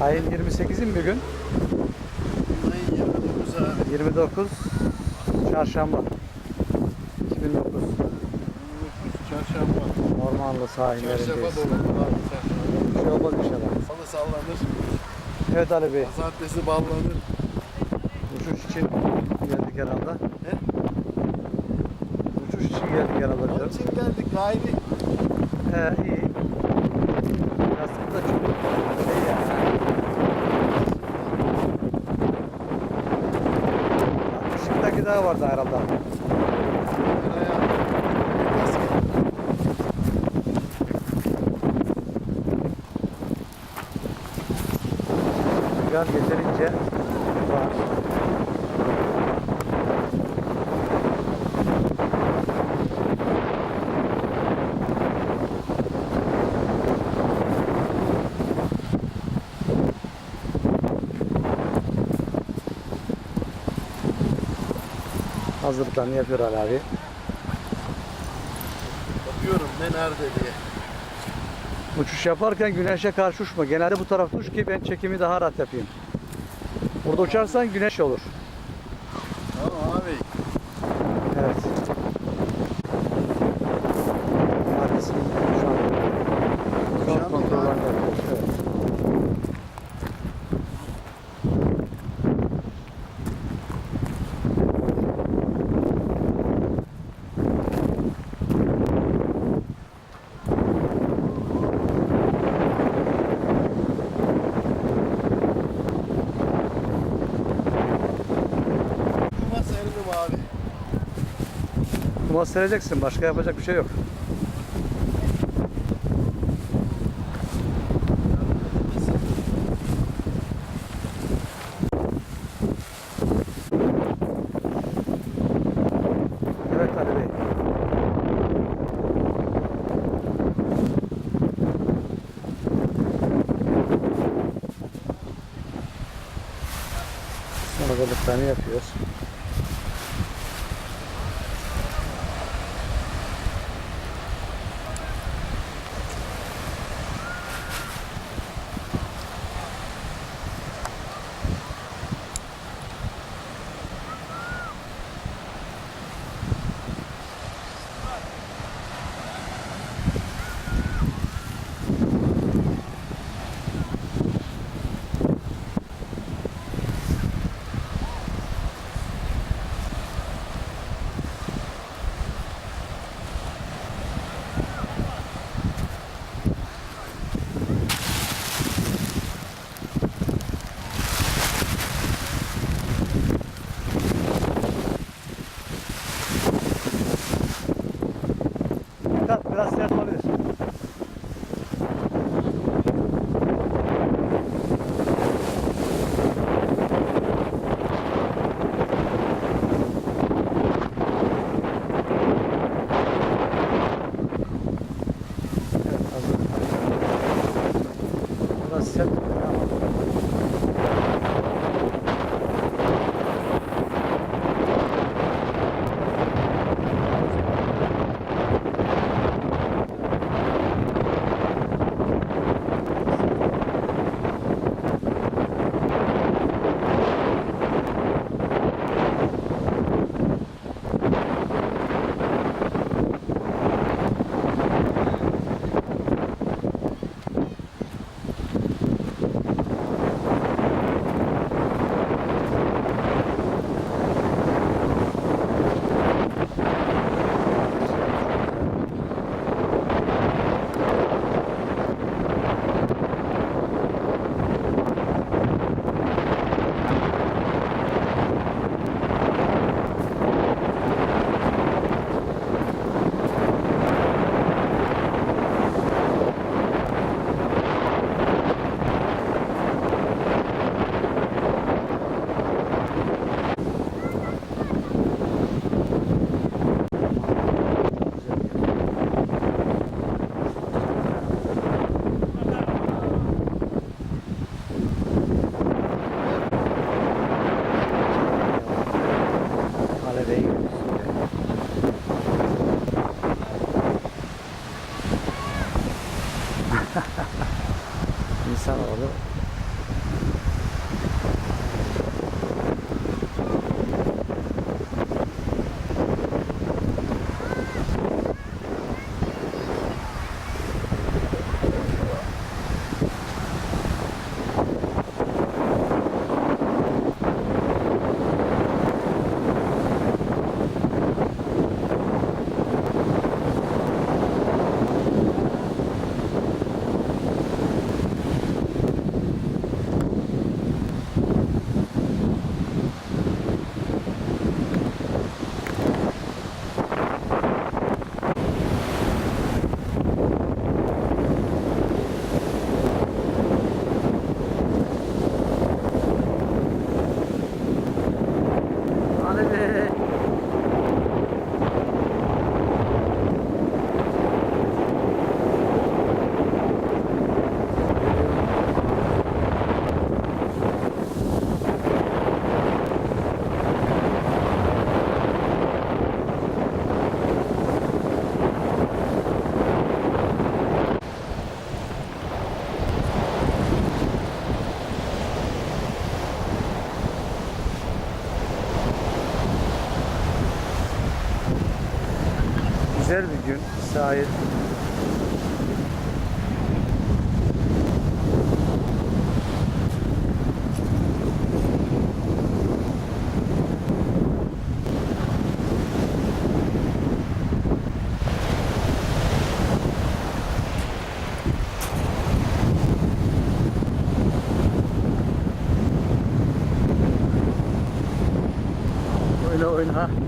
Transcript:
Ayın 28'i mi bir gün? Ayın 29 abi. 29 Çarşamba 2009 29 çarşamba. Ormanlı sahillerindeyiz. Çarşamba dolu abi çarşamba. Bir şey olmaz inşallah. Salı sallanır. Evet Ali Bey, Pazartesi ballanır. uçuş için geldik herhalde. He? Uçuş için geldik herhalde Onun diyorum. için geldik gayri. İyi. Yastık da çok şey yani. 60'lık daha vardı herhalde. Rüzgar yeterince var. Hazırlıklarını yapıyor Ali abi. Bakıyorum ne nerede diye. Uçuş yaparken güneşe karşı uçma. Genelde bu tarafta uç ki ben çekimi daha rahat yapayım. Burada uçarsan güneş olur. Tamam abi. Evet. Arkasını şu an son kontrollerle yapıyoruz. Evet. Kuma serildim abi. Kuma sereceksin. Başka yapacak bir şey yok. Evet Ali Bey. Son hazırlıklarını yapıyoruz. Biraz sert olabilir. Evet, hazır. Biraz sert ama İnsanoğlu Güzel bir gün. Sahil. Oyna oyna.